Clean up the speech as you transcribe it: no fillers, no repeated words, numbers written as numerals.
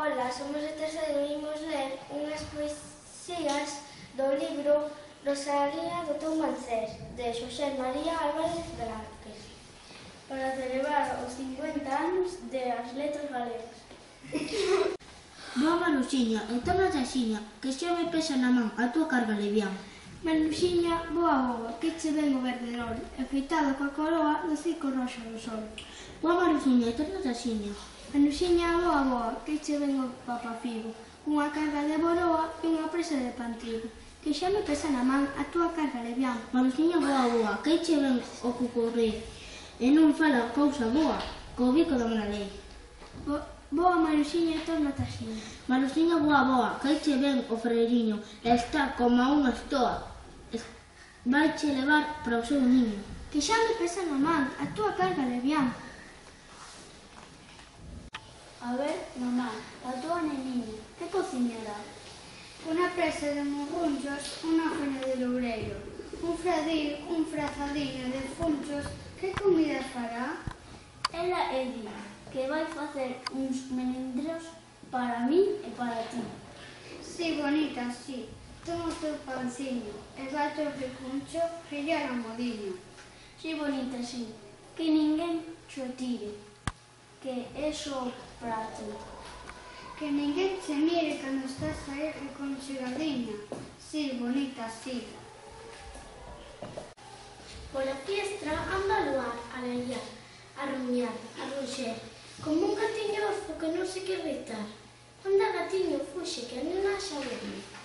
Ola, somos de terceiro e imos ler unhas poesías do libro Rosalía do teu Mancés, de Xosé María Álvarez Velázquez, para celebrar os 50 anos de As Letras Galegas. Boa Manuxiña, e tórnate axiña, que xa me pesa na man a túa carga levián. Manuxiña, boa, que che ven o verdenol, afeitado coa coroa do circo roxo do sol. Boa Manuxiña, e tórnate axiña. Manuxiña, boa, que che ven o papafigo, unha carga de boroa e unha presa de pantigo, que xa me pesa na man a túa carga levián. Manuxiña, boa, que che ven o cucurrí, e non fala cousa boa, co bico da mala lei. Boa, Manuxiña, e tórnate axiña. Manuxiña, boa, que che ven o freiriño, e está como unha estoa, vai che levar para o seu niño. Que xa me pesa na man a túa carga levián. A ver, mamá, a túa neniña, que cociñará? Unha presa de morrunchos, unha faña de loureiro, un frazadiño de funchos, que comida fará? Ela di que vai facer uns melindros para mí e para ti. Si, bonita, si. Toma o teu panciño e bate o recuncho que lle era modiño. Si, bonita, si. Que ninguén xo tire, que é só para ti. Que ninguén se mire cando estás aí reconchegadiña. Si, bonita, si. Pola fiestra anda a luar, a laiar, a rumiar, a ruxer, como un gatiño orfo que non se quer gritar. Anda, gatiño, fuxe, que a nena xa veme.